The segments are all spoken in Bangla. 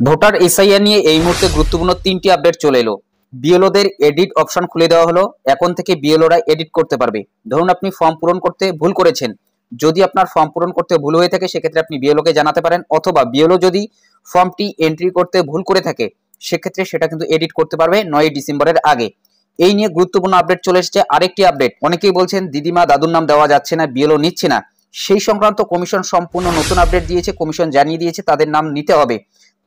ভোটার এসআইআর নিয়ে এই মুহূর্তে গুরুত্বপূর্ণ 3টি আপডেট চলে এলো। বিএলওদের এডিট অপশন খুলে দেওয়া হলো। এখন থেকে বিএলওরা এডিট করতে পারবে। ধরুন আপনি ফর্ম পূরণ করতে ভুল করেছেন, যদি আপনার ফর্ম পূরণ করতে ভুল হয়ে থাকে সেক্ষেত্রে আপনি বিএলওকে জানাতে পারেন, অথবা বিএলও যদি ফর্মটি এন্ট্রি করতে ভুল করে থাকে সেক্ষেত্রে সেটা কিন্তু এডিট করতে পারবে 9 ডিসেম্বরের আগে। এই নিয়ে গুরুত্বপূর্ণ আপডেট চলে এসেছে। আরেকটি আপডেট, অনেকেই বলছেন দিদিমা দাদুর নাম দেওয়া যাচ্ছে না, বিএলও নিচ্ছে না, সেই সংক্রান্ত কমিশন সম্পূর্ণ নতুন আপডেট দিয়েছে। কমিশন জানিয়ে দিয়েছে তাদের নাম নিতে হবে।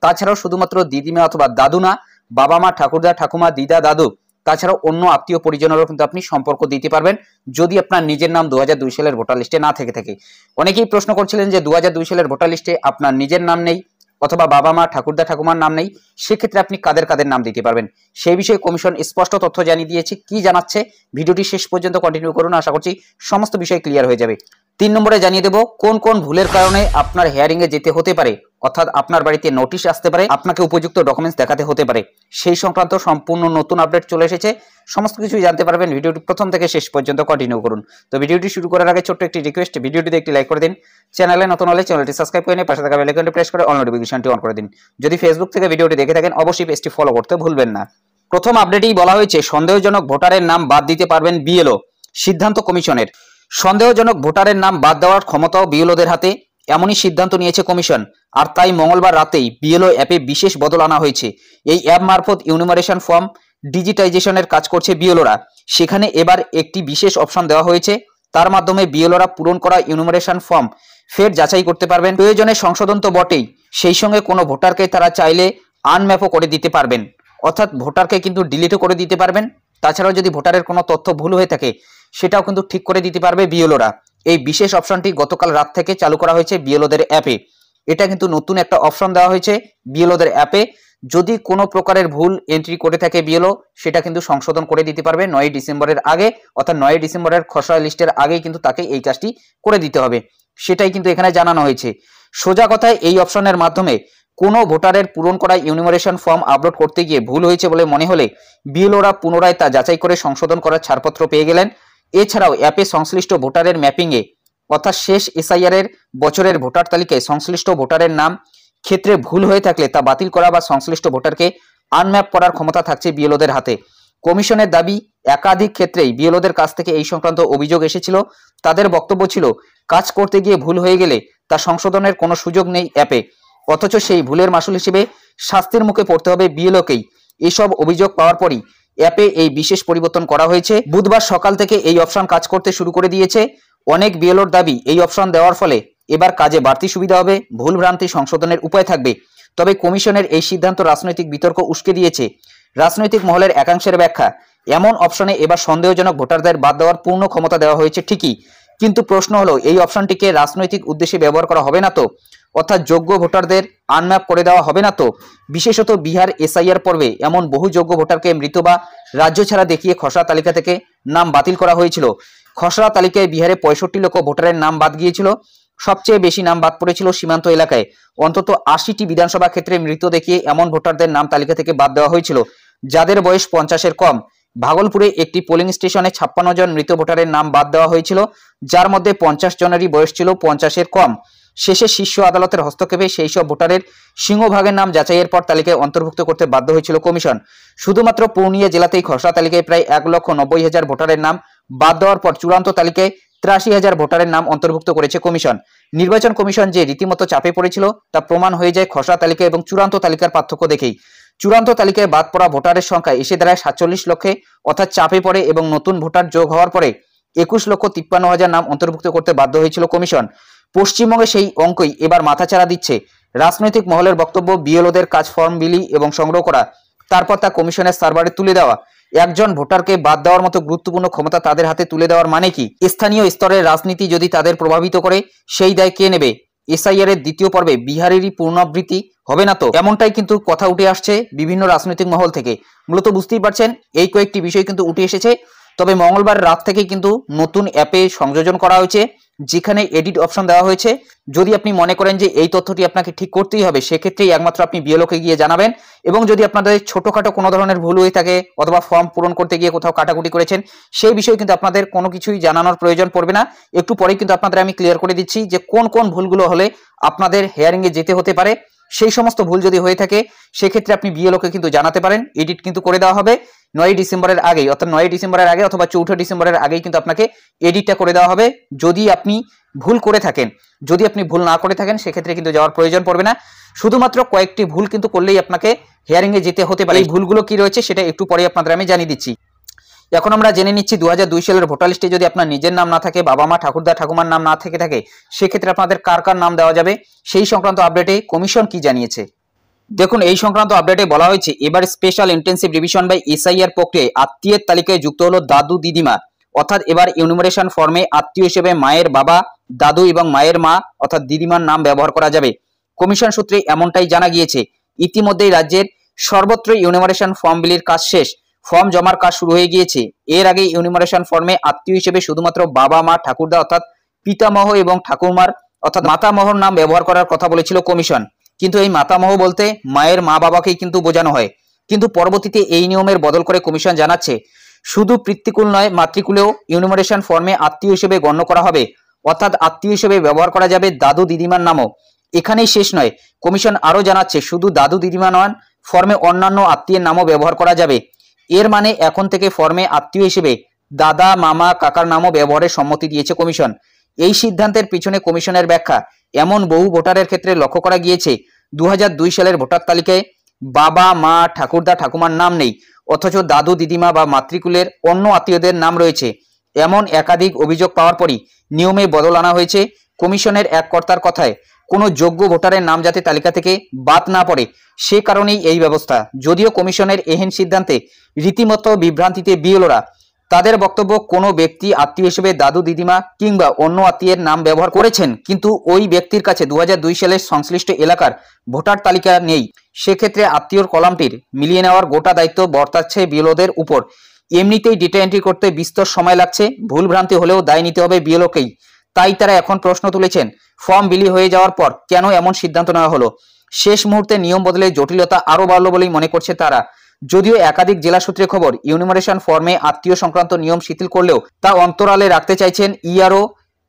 তাছাড়াও শুধুমাত্র দিদিমা অথবা দাদু না, বাবা মা, ঠাকুরদা, ঠাকুমা, দিদা, দাদু, তাছাড়াও অন্য আত্মীয় পরিজনেরও কিন্তু আপনি সম্পর্ক দিতে পারবেন যদি আপনার নিজের নাম 2002 সালের ভোটার লিস্টে না থেকে থাকে। অনেকেই প্রশ্ন করছিলেন যে 2002 সালের ভোটার লিস্টে আপনার নিজের নাম নেই অথবা বাবা মা, ঠাকুরদা, ঠাকুমার নাম নেই, সেক্ষেত্রে আপনি কাদের কাদের নাম দিতে পারবেন সেই বিষয়ে কমিশন স্পষ্ট তথ্য জানিয়ে দিয়েছে। কি জানাচ্ছে ভিডিওটি শেষ পর্যন্ত কন্টিনিউ করুন, আশা করছি সমস্ত বিষয় ক্লিয়ার হয়ে যাবে। 3 নম্বরে জানিয়ে দেব কোন কোন ভুলের কারণে আপনার হিয়ারিং এ যেতে হতে পারে, অর্থাৎ আপনার বাড়িতে নোটিশ আসতে পারে, আপনাকে উপযুক্ত ডকুমেন্টস দেখাতে হতে পারে, সেই সংক্রান্ত সম্পূর্ণ নতুন আপডেট চলে এসেছে। সমস্ত কিছু জানতে পারবেন, ভিডিওটি প্রথম থেকে শেষ পর্যন্ত কন্টিনিউ করুন। তো ভিডিওটি শুরু করার আগে ছোট্ট একটি রিকোয়েস্ট, ভিডিওটিতে একটি লাইক করে দিন, চ্যানেলে নতুন হলে চ্যানেলটি সাবস্ক্রাইব করে নিয়ে পাশে থাকা বেল আইকনটি প্রেস করে অল নোটিফিকেশনটি অন করে দিন। যদি ফেসবুক থেকে ভিডিওটি দেখে থাকেন অবশ্যই পেজটি ফলো করতে ভুলবেন না। প্রথম আপডেটেই বলা হয়েছে সন্দেহজনক ভোটারের নাম বাদ দিতে পারবেন বিএলও, সিদ্ধান্ত কমিশনের। সন্দেহজনক ভোটারের নাম বাদ দেওয়ার ক্ষমতাও বিএলওদের হাতে, এমনই সিদ্ধান্ত নিয়েছে কমিশন। আর তাই মঙ্গলবার রাতেই বিএলও অ্যাপে বিশেষ বদল আনা হয়েছে। এই অ্যাপ মারফত ইউনিমারেশন ফর্ম ডিজিটাইজেশনের কাজ করছে বিএলওরা। সেখানে এবার একটি বিশেষ অপশন দেওয়া হয়েছে, তার মাধ্যমে বিএলওরা পূরণ করা ইউনিমারেশন ফর্ম ফের যাচাই করতে পারবেন। প্রয়োজনে সংশোধন তো বটেই, সেই সঙ্গে কোনো ভোটারকে তারা চাইলে আনম্যাপও করে দিতে পারবেন, অর্থাৎ ভোটারকে কিন্তু ডিলিটও করে দিতে পারবেন। তাছাড়াও যদি ভোটারের কোনো তথ্য ভুল হয়ে থাকে সেটাও কিন্তু ঠিক করে দিতে পারবে বিএলওরা। এই বিশেষ অপশনটি গতকাল রাত থেকে চালু করা হয়েছে বিএলওদের অ্যাপে। এটা কিন্তু নতুন একটা অপশন দেওয়া হয়েছে বিএলওদের অ্যাপে। যদি কোনো প্রকারের ভুল এন্ট্রি করে থাকে বিএলও, সেটা কিন্তু সংশোধন করে দিতে পারবে 9 ডিসেম্বরের আগে, অর্থাৎ 9 ডিসেম্বরের খসড়া লিস্টের আগেই কিন্তু তাকে এই কাজটি করে দিতে হবে, সেটাই কিন্তু এখানে জানানো হয়েছে। সোজা কথায় এই অপশনের মাধ্যমে কোনো ভোটারের পূরণ করা ইউনিমারেশন ফর্ম আপলোড করতে গিয়ে ভুল হয়েছে বলে মনে হলে বিএলওরা পুনরায় তা যাচাই করে সংশোধন করার ছাড়পত্র পেয়ে গেলেন। এছাড়াও অ্যাপে সংশ্লিষ্ট ভোটারের ম্যাপিংয়ে, অর্থাৎ শেষ এসআইআর এর বছরের ভোটার তালিকায় সংশ্লিষ্ট ভোটারের নাম ক্ষেত্রে ভুল হয়ে থাকলে তা বাতিল করা বা সংশ্লিষ্ট ভোটারকে আনম্যাপ করার ক্ষমতা থাকছে বিএলওদের হাতে। কমিশনের দাবি, একাধিক ক্ষেত্রেই বিএলওদের কাছ থেকে এই সংক্রান্ত অভিযোগ এসেছিল। তাদের বক্তব্য ছিল কাজ করতে গিয়ে ভুল হয়ে গেলে তা সংশোধনের কোনো সুযোগ নেই অ্যাপে, অথচ সেই ভুলের মাসুল হিসেবে শাস্তির মুখে পড়তে হবে বিএলওকেই। এসব অভিযোগ পাওয়ার পরই অ্যাপে এই বিশেষ পরিবর্তন করা হয়েছে। বুধবার সকাল থেকে এই অপশন কাজ করতে শুরু করে দিয়েছে। অনেক বিএলওর দাবি এই অপশন দেওয়ার ফলে এবার কাজে বাড়তি সুবিধা হবে, ভুলভ্রান্তি সংশোধনের উপায় থাকবে। তবে কমিশনের এই সিদ্ধান্ত রাজনৈতিক বিতর্ক উস্কে দিয়েছে। রাজনৈতিক মহলের একাংশের ব্যাখ্যা, এমন অপশনে এবার সন্দেহজনক ভোটারদের বাদ দেওয়ার পূর্ণ ক্ষমতা দেওয়া হয়েছে ঠিকই, কিন্তু প্রশ্ন হলো এই অপশনটিকে রাজনৈতিক উদ্দেশ্যে ব্যবহার করা হবে না তো, অর্থাৎ যোগ্য ভোটারদের আনম্যাপ করে দেওয়া হবে না তো। বিশেষত বিহার এসআইআর পর্বে এমন বহু যোগ্য ভোটারকে মৃত বা রাজ্য ছাড়া দেখিয়ে খসড়া তালিকা থেকে নাম বাতিল করা হয়েছিল। খসড়া তালিকায় বিহারে 65 লক্ষ ভোটারের নাম বাদ গিয়েছিল। সবচেয়ে বেশি নাম বাদ পড়েছিল সীমান্ত এলাকায়। অন্তত 80টি বিধানসভা ক্ষেত্রে মৃত দেখিয়ে এমন ভোটারদের নাম তালিকা থেকে বাদ দেওয়া হয়েছিল যাদের বয়স 50-এর কম। ভাগলপুরে একটি পোলিং স্টেশনে 56 জন মৃত ভোটারের নাম বাদ দেওয়া হয়েছিল, যার মধ্যে 50 জনেরই বয়স ছিল 50-এর কম। শেষে শীর্ষ আদালতের হস্তক্ষেপে সেই সব ভোটারের সিংহভাগের নাম যাচাইয়ের পর তালিকায় অন্তর্ভুক্ত করতে বাধ্য হয়েছিল কমিশন। শুধুমাত্র পূর্ণিয়া জেলাতেই খসড়া তালিকায় প্রায় 1,90,000 ভোটারের নাম বাদ দেওয়ার পর চূড়ান্ত তালিকায় 83,000 ভোটারের নাম অন্তর্ভুক্ত করেছে কমিশন। নির্বাচন কমিশন যে রীতিমতো চাপে পড়েছিল তা প্রমাণ হয়ে যায় খসড়া তালিকা এবং চূড়ান্ত তালিকার পার্থক্য দেখেই। চূড়ান্ত তালিকায় বাদ পড়া ভোটারের সংখ্যা এসে দাঁড়ায় 47 লক্ষে, অর্থাৎ চাপে পড়ে এবং নতুন ভোটার যোগ হওয়ার পরে 21,53,000 নাম অন্তর্ভুক্ত করতে বাধ্য হয়েছিল কমিশন। পশ্চিমবঙ্গে সেই অঙ্কই এবার মাথাচাড়া দিচ্ছে। রাজনৈতিক মহলের বক্তব্য, বিএলওদের কাজ ফর্ম বিলি এবং সংগ্রহ করা, তারপর তা কমিশনের সার্ভারে তুলে দেওয়া। একজন ভোটারকে বাদ দেওয়ার মতো গুরুত্বপূর্ণ ক্ষমতা তাদের হাতে তুলে দেওয়ার মানে কি? স্থানীয় স্তরের রাজনীতি যদি তাদের প্রভাবিত করে সেই দায় কে নেবে? এসআইআর এর দ্বিতীয় পর্বে বিহারেরই পুনরাবৃত্তি হবে না তো, এমনটাই কিন্তু কথা উঠে আসছে বিভিন্ন রাজনৈতিক মহল থেকে। মূলত বুঝতেই পারছেন এই কয়েকটি বিষয় কিন্তু উঠে এসেছে। তবে মঙ্গলবার রাত থেকে কিন্তু নতুন অ্যাপে সংযোজন করা হয়েছে, যেখানে এডিট অপশন দেওয়া হয়েছে। যদি আপনি মনে করেন যে এই তথ্যটি আপনাকে ঠিক করতেই হবে, সেক্ষেত্রেই একমাত্র আপনি বিএলওকে গিয়ে জানাবেন। এবং যদি আপনাদের ছোটখাটো কোনো ধরনের ভুল হয়ে থাকে অথবা ফর্ম পূরণ করতে গিয়ে কোথাও কাটাকুটি করেছেন, সেই বিষয়ে কিন্তু আপনাদের কোনো কিছুই জানানোর প্রয়োজন পড়বে না। একটু পরেই কিন্তু আপনাদের আমি ক্লিয়ার করে দিচ্ছি যে কোন কোন ভুলগুলো হলে আপনাদের হিয়ারিং এ যেতে হতে পারে। সেই সমস্ত ভুল যদি হয়ে থাকে সেক্ষেত্রে আপনি বিএলওকে কিন্তু জানাতে পারেন, এডিট কিন্তু করে দেওয়া হবে 9 ডিসেম্বরের আগেই, অর্থাৎ 9 ডিসেম্বরের আগে অথবা 4 ডিসেম্বরের আগেই কিন্তু আপনাকে এডিটটা করে দেওয়া হবে। যদি আপনি ভুল করে থাকেন, যদি আপনি ভুল না করে থাকেন সেক্ষেত্রে কিন্তু যাওয়ার প্রয়োজন পড়বে না। শুধুমাত্র কয়েকটি ভুল কিন্তু করলেই আপনাকে হিয়ারিংয়ে যেতে হতে পারে। এই ভুলগুলো কি রয়েছে সেটা একটু পরে আপনাদের আমি জানিয়ে দিচ্ছি। এখন আমরা জেনে নিচ্ছি 2002 সালের ভোটার লিস্টে যদি আপনার নিজের নাম না থাকে, বাবা মা ঠাকুরদা ঠাকুমার নাম না থেকে থাকে, সেক্ষেত্রে আপনাদের কার কার নাম দেওয়া যাবে সেই সংক্রান্ত আপডেটে কমিশন কি জানিয়েছে। দেখুন, এই সংক্রান্ত আপডেটে বলা হয়েছে এবার special intensive revision by SIR প্রক্রিয়ায় আত্মীয়ের তালিকায় যুক্ত হলো দাদু দিদিমা, অর্থাৎ এবার ইউনিমারেশন ফর্মে আত্মীয় হিসেবে মায়ের বাবা, দাদু এবং মায়ের মা অর্থাৎ দিদিমার নাম ব্যবহার করা যাবে। কমিশন সূত্রে এমনটাই জানা গিয়েছে। ইতিমধ্যেই রাজ্যের সর্বত্র ইউনিমারেশন ফর্ম বিলির কাজ শেষ, ফর্ম জমার কাজ শুরু হয়ে গিয়েছে। এর আগে ইউনিমারেশন ফর্মে আত্মীয় হিসেবে শুধুমাত্র বাবা মা ঠাকুরদা অর্থাৎ পিতামহ এবং ঠাকুরমার অর্থাৎ মাতামহর নাম ব্যবহার করার কথা বলেছিল কমিশন, কিন্তু এই মাতামহ বলতে মায়ের মা বাবাকেই কিন্তু বোঝানো হয়। কিন্তু পরবর্তীতে এই নিয়মের বদল করে কমিশন জানাচ্ছে শুধু পিতৃকুল নয়, মাতৃকুলেও ইউনিমারেশন ফর্মে আত্মীয় হিসেবে গণ্য করা হবে, অর্থাৎ আত্মীয় হিসেবে ব্যবহার করা যাবে দাদু দিদিমার নামও। এখানেই শেষ নয়, কমিশন আরও জানাচ্ছে শুধু দাদু দিদিমা নন, ফর্মে অন্যান্য আত্মীয়ের নামও ব্যবহার করা যাবে। এর মানে এখন থেকে ফর্মে আত্মীয় হিসেবে দাদা মামা কাকার নামও ব্যবহারের সম্মতি দিয়েছে কমিশন। এই সিদ্ধান্তের পিছনে কমিশনের ব্যাখ্যা, এমন বহু ভোটারের ক্ষেত্রে লক্ষ্য করা গিয়েছে 2002 সালের ভোটার তালিকায় বাবা মা ঠাকুরদা ঠাকুমার নাম নেই, অথচ দাদু দিদিমা বা মাতৃকুলের অন্য আত্মীয়দের নাম রয়েছে। এমন একাধিক অভিযোগ পাওয়ার পরই নিয়মে বদল আনা হয়েছে। কমিশনের এক কর্তার কথায় কোনো যোগ্য ভোটারের নাম যাতে তালিকা থেকে বাদ না পড়ে সে কারণেই এই ব্যবস্থা। যদিও কমিশনের এহেন সিদ্ধান্তে রীতিমতো বিভ্রান্তিতে বিএলওরা। তাদের বক্তব্য কোনো ব্যক্তি আত্মীয় হিসেবে দাদু দিদিমা কিংবা অন্য আত্মীয়ের নাম ব্যবহার করেছেন, কিন্তু ওই ব্যক্তির কাছে 2002 সালের সংশ্লিষ্ট এলাকার ভোটার তালিকা নেই, সেক্ষেত্রে আত্মীয়র কলামটির মিলিয়ে নেওয়ার গোটা দায়িত্ব বর্তাচ্ছে বিএলওদের উপর। এমনিতেই ডেটা এন্ট্রি করতে বিস্তর সময় লাগছে, ভুলভ্রান্তি হলেও দায় নিতে হবে বিএলওকেই। তাই তারা এখন প্রশ্ন তুলেছেন ফর্ম বিলি হয়ে যাওয়ার পর কেন এমন সিদ্ধান্ত নেওয়া হলো। শেষ মুহূর্তে নিয়ম বদলে জটিলতা আরও বাড়ল বলেই মনে করছে তারা। যদিও একাধিক জেলা সূত্রে খবর ইউনিমারেশন ফর্মে আত্মীয় সংক্রান্ত নিয়ম শিথিল করলেও তা অন্তরালে রাখতে চাইছেন ইআরও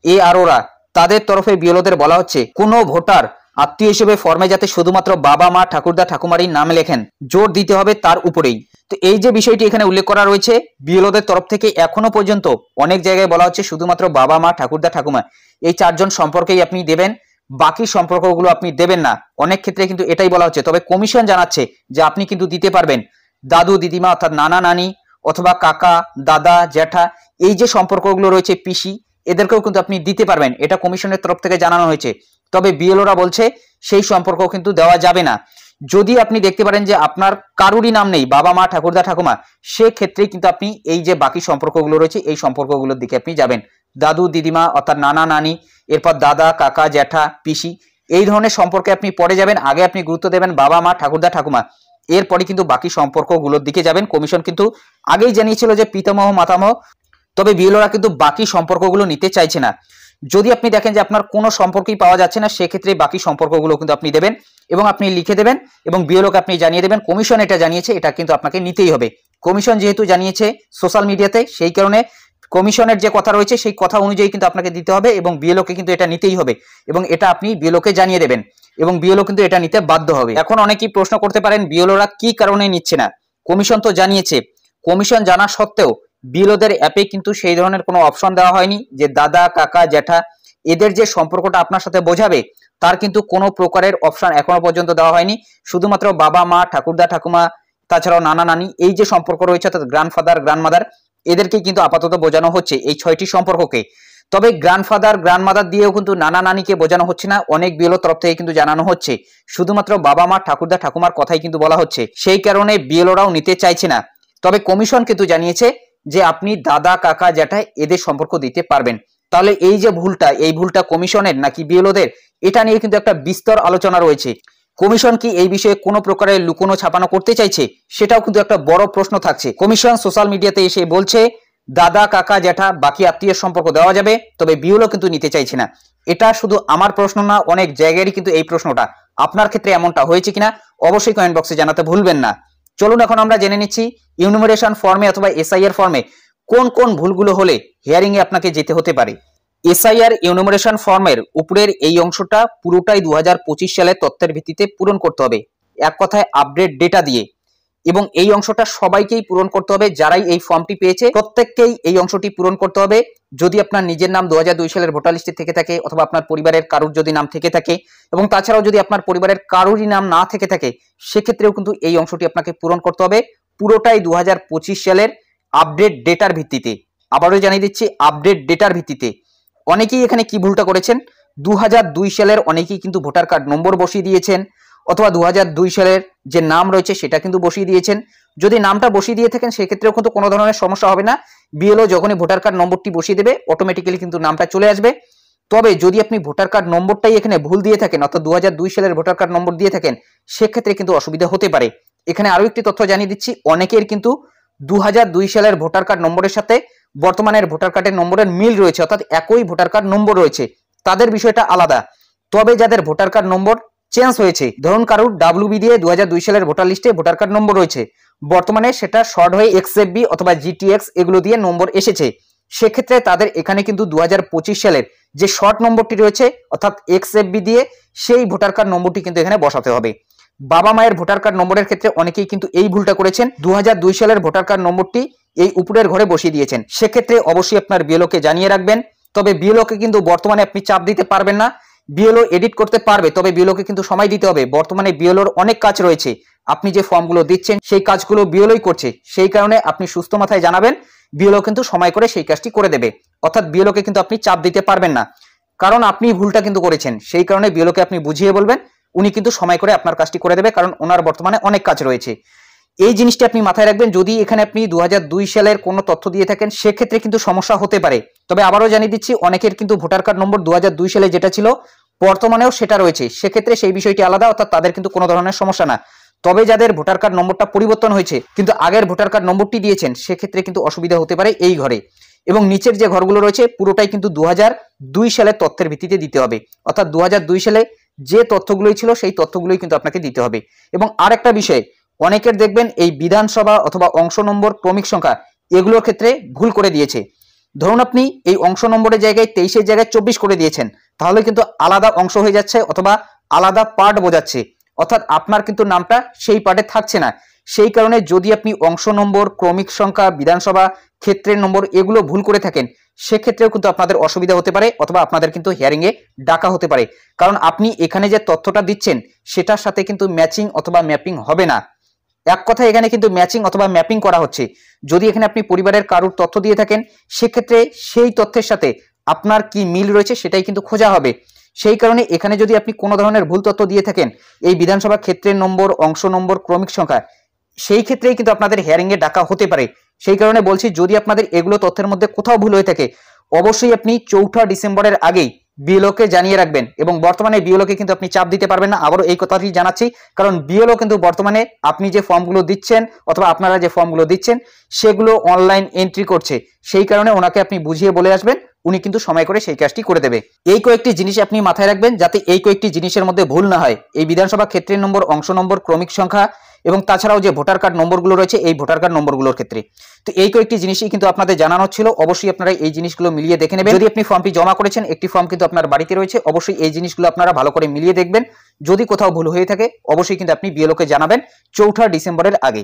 এআরওরা। তাদের তরফে বিএলওদের বলা হচ্ছে কোনো ভোটার আত্মীয় হিসেবে ফর্মে যাতে শুধুমাত্র বাবা মা ঠাকুরদা ঠাকুমারই নাম লেখেন, জোর দিতে হবে তার উপরেই। তো এই যে বিষয়টি এখানে উল্লেখ করা রয়েছে বিএলওদের তরফ থেকে, এখনো পর্যন্ত অনেক জায়গায় বলা হচ্ছে শুধুমাত্র বাবা মা ঠাকুরদা ঠাকুমা এই চারজন সম্পর্কেই আপনি দেবেন, বাকি সম্পর্কগুলো আপনি দেবেন না। অনেক ক্ষেত্রে কিন্তু এটাই বলা হচ্ছে। তবে কমিশন জানাচ্ছে যে আপনি কিন্তু দিতে পারবেন দাদু দিদিমা অর্থাৎ নানা নানি অথবা কাকা দাদা জ্যাঠা, এই যে সম্পর্কগুলো রয়েছে পিসি, এদেরকেও কিন্তু আপনি দিতে পারবেন, এটা কমিশনের তরফ থেকে জানানো হয়েছে। তবে বিএলওরা বলছে সেই সম্পর্ক কিন্তু দেওয়া যাবে না। যদি আপনি দেখতে পারেন যে আপনার কারুরই নাম নেই বাবা মা ঠাকুরদা ঠাকুমা, সেক্ষেত্রেই কিন্তু আপনি এই যে বাকি সম্পর্কগুলো রয়েছে এই সম্পর্কগুলোর দিকে আপনি যাবেন। দাদু দিদিমা অর্থাৎ নানা নানি, এরপর দাদা কাকা জ্যাঠা পিসি, এই ধরনের সম্পর্কে আপনি পরে যাবেন। আগে আপনি গুরুত্ব দেবেন বাবা মা ঠাকুরদা ঠাকুমা, এরপরে কিন্তু বাকি সম্পর্কগুলোর দিকে যাবেন। কমিশন কিন্তু আগেই জানিয়েছিল যে পিতামহ মাতামহ, তবে বিএলওরা কিন্তু বাকি সম্পর্কগুলো নিতে চাইছে না। যদি আপনি দেখেন যে আপনার কোনো সম্পর্কই পাওয়া যাচ্ছে না, সেক্ষেত্রে বাকি সম্পর্কগুলো কিন্তু আপনি দেবেন এবং আপনি লিখে দেবেন এবং বিএলওকে আপনি জানিয়ে দেবেন কমিশন এটা জানিয়েছে, এটা কিন্তু আপনাকে নিতেই হবে। কমিশন যেহেতু জানিয়েছে সোশ্যাল মিডিয়াতে, সেই কারণে কমিশনের যে কথা রয়েছে সেই কথা অনুযায়ী কিন্তু আপনাকে দিতে হবে এবং বিএলওকে কিন্তু এটা নিতেই হবে এবং এটা আপনি বিএলওকে জানিয়ে দেবেন এবং বিএলও কিন্তু এটা নিতে বাধ্য হবে। এখন অনেকেই প্রশ্ন করতে পারেন বিএলওরা কি কারণে নিচ্ছে না, কমিশন তো জানিয়েছে। কমিশন জানা সত্ত্বেও বিএলওদের অ্যাপে কিন্তু সেই ধরনের কোনো অপশন দেওয়া হয়নি যে দাদা কাকা জ্যাঠা এদের যে সম্পর্কটা আপনার সাথে বোঝাবে তার কিন্তু কোনো প্রকারের অপশন এখনো পর্যন্ত দেওয়া হয়নি। শুধুমাত্র বাবা মা ঠাকুরদা ঠাকুমা, তাছাড়াও নানা নানি, এই যে সম্পর্ক রয়েছে অর্থাৎ গ্র্যান্ডফাদার গ্র্যান্ডমাদার, এদেরকে কিন্তু আপাতত বোঝানো হচ্ছে এই 6টি সম্পর্ককে। তবে গ্র্যান্ডফাদার গ্র্যান্ডমাদার দিয়েও কিন্তু নানা নানিকে বোঝানো হচ্ছে না, অনেক বিএলও তরফ থেকে কিন্তু জানানো হচ্ছে শুধুমাত্র বাবা মা ঠাকুরদা ঠাকুমার কথাই কিন্তু বলা হচ্ছে, সেই কারণে বিএলওরাও নিতে চাইছে না। তবে কমিশন কিন্তু জানিয়েছে যে আপনি দাদা কাকা জ্যাঠা এদের সম্পর্ক দিতে পারবেন। তাহলে এই যে ভুলটা, এই ভুলটা কমিশনের নাকি বিএলওদের, এটা নিয়ে কিন্তু একটা বিস্তর আলোচনা রয়েছে। কমিশন কি এই বিষয়ে কোনো প্রকারের লুকোনো ছাপানো করতে চাইছে, সেটাও কিন্তু একটা বড় প্রশ্ন থাকছে। কমিশন সোশ্যাল মিডিয়াতে এসে বলছে দাদা কাকা জ্যাঠা বাকি আত্মীয় সম্পর্ক দেওয়া যাবে, তবে বিএলও কিন্তু নিতে চাইছে না। এটা শুধু আমার প্রশ্ন না, অনেক জায়গারই কিন্তু এই প্রশ্নটা। আপনার ক্ষেত্রে এমনটা হয়েছে কিনা অবশ্যই কমেন্ট বক্সে জানাতে ভুলবেন না। চলুন এখন আমরা জেনে নিচ্ছি ইউনিমারেশন ফর্মে অথবা এসআইআর ফর্মে কোন কোন ভুলগুলো হলে হিয়ারিং এ আপনাকে যেতে হতে পারে। এসআইআর ইউনিমারেশন ফর্মের উপরের এই অংশটা পুরোটাই 2025 সালের তথ্যের ভিত্তিতে পূরণ করতে হবে, এক কথায় আপডেট ডেটা দিয়ে। এবং এই অংশটা সবাইকেই পূরণ করতে হবে, যারাই এই ফর্মটি পেয়েছে প্রত্যেককেই এই অংশটি পূরণ করতে হবে। যদি আপনার নিজের নাম 2002 সালের ভোটার লিস্টে থেকে থাকে অথবা আপনার পরিবারের কারুর যদি নাম থেকে থাকে, এবং তাছাড়াও যদি আপনার পরিবারের কারুরই নাম না থেকে থাকে, সেক্ষেত্রেও কিন্তু এই অংশটি আপনাকে পূরণ করতে হবে, পুরোটাই 2025 সালের আপডেট ডেটার ভিত্তিতে। আবারও জানিয়ে দিচ্ছি, আপডেট ডেটার ভিত্তিতে। অনেকেই এখানে কি ভুলটা করেছেন, 2002 সালের অনেকেই কিন্তু ভোটার কার্ড নম্বর বসিয়ে দিয়েছেন, অথবা 2002 সালের যে নাম রয়েছে সেটা কিন্তু বসিয়ে দিয়েছেন। যদি নামটা বসিয়ে দিয়ে থাকেন সেক্ষেত্রেও কিন্তু কোনো ধরনের সমস্যা হবে না। বিএলও যখনই ভোটার কার্ড নম্বরটি বসিয়ে দেবে অটোমেটিক্যালি কিন্তু নামটা চলে আসবে। তবে যদি আপনি ভোটার কার্ড নম্বরটাই এখানে ভুল দিয়ে থাকেন, অর্থাৎ 2002 সালের ভোটার কার্ড নম্বর দিয়ে থাকেন, সেক্ষেত্রে কিন্তু অসুবিধা হতে পারে। এখানে আরো একটি তথ্য জানিয়ে দিচ্ছি, অনেকের কিন্তু 2002 সালের ভোটার কার্ড নম্বরের সাথে বর্তমানের ভোটার কার্ডের নম্বরের মিল রয়েছে, অর্থাৎ একই ভোটার কার্ড নম্বর রয়েছে, তাদের বিষয়টা আলাদা। তবে যাদের ভোটার কার্ড নম্বর চেঞ্জ হয়েছে, ধরুন কারুর ডাব্লিউবি দিয়ে 2002 সালের ভোটার লিস্টে ভোটার কার্ড নম্বর রয়েছে, বর্তমানে সেটা শর্ট হয়ে এক্সএফবি অথবা জিটিএক্স এগুলো দিয়ে নম্বর এসেছে, সেক্ষেত্রে তাদের এখানে কিন্তু 2025 সালের যে শর্ট নম্বরটি রয়েছে অর্থাৎ এক্সএফবি দিয়ে সেই ভোটার কার্ড নম্বরটি কিন্তু এখানে বসাতে হবে। বাবা মায়ের ভোটার কার্ড নম্বরের ক্ষেত্রে অনেকেই কিন্তু এই ভুলটা করেছেন, 2002 সালের ভোটার কার্ড নম্বরটি এই উপরের ঘরে বসিয়ে দিয়েছেন। সেক্ষেত্রে অবশ্যই আপনার বিএলওকে জানিয়ে রাখবেন। তবে বিএলওকে কিন্তু বর্তমানে আপনি চাপ দিতে পারবেন না, বিএলও এডিট করতে পারবে, তবে বিএলওকে কিন্তু সময় দিতে হবে। বর্তমানে বিএলওর অনেক কাজ রয়েছে, আপনি যে ফর্মগুলো দিচ্ছেন সেই কাজগুলো বিএলওই করছে, সেই কারণে আপনি সুস্থ মাথায় জানাবেন, বিএলও কিন্তু সময় করে সেই কাজটি করে দেবে। অর্থাৎ বিএলওকে কিন্তু আপনি চাপ দিতে পারবেন না, কারণ আপনি ভুলটা কিন্তু করেছেন, সেই কারণে বিএলওকে আপনি বুঝিয়ে বলবেন, উনি কিন্তু সময় করে আপনার কাজটি করে দেবে, কারণ ওনার বর্তমানে অনেক কাজ রয়েছে। এই জিনিসটি আপনি মাথায় রাখবেন। যদি এখানে আপনি 2002 সালের কোনো তথ্য দিয়ে থাকেন সেক্ষেত্রে কিন্তু সমস্যা হতে পারে। তবে আবারও জানিয়ে দিচ্ছি, অনেকের কিন্তু ভোটার কার্ড নম্বর 2002 সালে যেটা ছিল বর্তমানেও সেটা রয়েছে, সেক্ষেত্রে সেই বিষয়টি আলাদা, অর্থাৎ তাদের কিন্তু কোনো ধরনের সমস্যা না। তবে যাদের ভোটার কার্ড নম্বরটা পরিবর্তন হয়েছে কিন্তু আগের ভোটার কার্ড নম্বরটি দিয়েছেন, সেক্ষেত্রে কিন্তু অসুবিধা হতে পারে এই ঘরে। এবং নিচের যে ঘরগুলো রয়েছে পুরোটাই কিন্তু 2002 সালের তথ্যের ভিত্তিতে দিতে হবে, অর্থাৎ 2002 সালে যে তথ্যগুলোই ছিল সেই তথ্যগুলোই কিন্তু আপনাকে দিতে হবে। এবং আরেকটা বিষয়, অনেকের দেখবেন এই বিধানসভা অথবা অংশ নম্বর ক্রমিক সংখ্যা এগুলোর ক্ষেত্রে ভুল করে দিয়েছে। ধরুন আপনি এই অংশ নম্বরের জায়গায় 23-এর জায়গায় 24 করে দিয়েছেন, তাহলে কিন্তু আলাদা অংশ হয়ে যাচ্ছে অথবা আলাদা পার্ট বোঝাচ্ছে, অর্থাৎ আপনার কিন্তু নামটা সেই পার্টে থাকছে না। সেই কারণে যদি আপনি অংশ নম্বর, ক্রমিক সংখ্যা, বিধানসভা ক্ষেত্রের নম্বর এগুলো ভুল করে থাকেন, সেক্ষেত্রেও কিন্তু আপনাদের অসুবিধা হতে পারে অথবা আপনাদের কিন্তু হিয়ারিং এ ডাকা হতে পারে, কারণ আপনি এখানে যে তথ্যটা দিচ্ছেন সেটার সাথে কিন্তু ম্যাচিং অথবা ম্যাপিং হবে না। এক কথা এখানে কিন্তু ম্যাচিং অথবা ম্যাপিং করা হচ্ছে। যদি এখানে আপনি পরিবারের কারুর তথ্য দিয়ে থাকেন, সেক্ষেত্রে সেই তথ্যের সাথে আপনার কি মিল রয়েছে সেটাই কিন্তু খোঁজা হবে। সেই কারণে এখানে যদি আপনি কোনো ধরনের ভুল তথ্য দিয়ে থাকেন, এই বিধানসভা ক্ষেত্রের নম্বর, অংশ নম্বর, ক্রমিক সংখ্যা, সেই ক্ষেত্রেই কিন্তু আপনাদের হিয়ারিং এ ডাকা হতে পারে। সেই কারণে বলছি, যদি আপনাদের এগুলো তথ্যের মধ্যে কোথাও ভুল হয়ে থাকে, অবশ্যই আপনি 4 ডিসেম্বরের আগেই বিএলওকে জানিয়ে রাখবেন। এবং বর্তমানে বিএলওকে কিন্তু আপনি চাপ দিতে পারবেন না, আবারও এই কথাটি জানাচ্ছি, কারণ বিএলও কিন্তু বর্তমানে আপনি যে ফর্মগুলো দিচ্ছেন অথবা আপনারা যে ফর্মগুলো দিচ্ছেন সেগুলো অনলাইন এন্ট্রি করছে, সেই কারণে ওনাকে আপনি বুঝিয়ে বলে আসবেন, উনি কিন্তু সময় করে সেই কাজটি করে দেবে। এই কয়েকটি জিনিস আপনি মাথায় রাখবেন যাতে এই কয়েকটি জিনিসের মধ্যে ভুল না হয়, এই বিধানসভা ক্ষেত্রের নম্বর, অংশ নম্বর, ক্রমিক সংখ্যা এবং তাছাড়াও যে ভোটার কার্ড নম্বরগুলো রয়েছে এই ভোটার কার্ড নম্বরগুলোর ক্ষেত্রে। তো এই কয়েকটি জিনিসই কিন্তু আপনাদের জানানো ছিল, অবশ্যই আপনারা এই জিনিসগুলো মিলিয়ে দেখে নেবেন। যদি আপনি ফর্মটি জমা করেছেন, একটি ফর্ম কিন্তু আপনার বাড়িতে রয়েছে, অবশ্যই এই জিনিসগুলো আপনারা ভালো করে মিলিয়ে দেখবেন। যদি কোথাও ভুল হয়ে থাকে অবশ্যই কিন্তু আপনি বিএলওকে জানাবেন 4 ডিসেম্বরের আগে।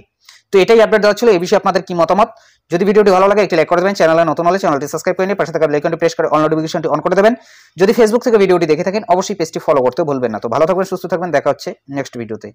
তো এটাই আপডেট দেওয়া ছিল। এই বিষয়ে আপনাদের কি মতামত? যদি ভিডিওটি ভালো লাগে একটি লাইক করে দেবেন, চ্যানেলে নতুন হলে চ্যানেলটি সাবস্ক্রাইব করে নিয়ে পাশে থাকা বেল আইকনটি প্রেস করে অল নোটিফিকেশনটি অন করে দেবেন। যদি ফেসবুক থেকে ভিডিওটি দেখে থাকেন অবশ্যই পেজটি ফলো করতে ভুলবেন না। তো ভালো থাকবেন, সুস্থ থাকবেন, দেখা হচ্ছে নেক্সট ভিডিওতে।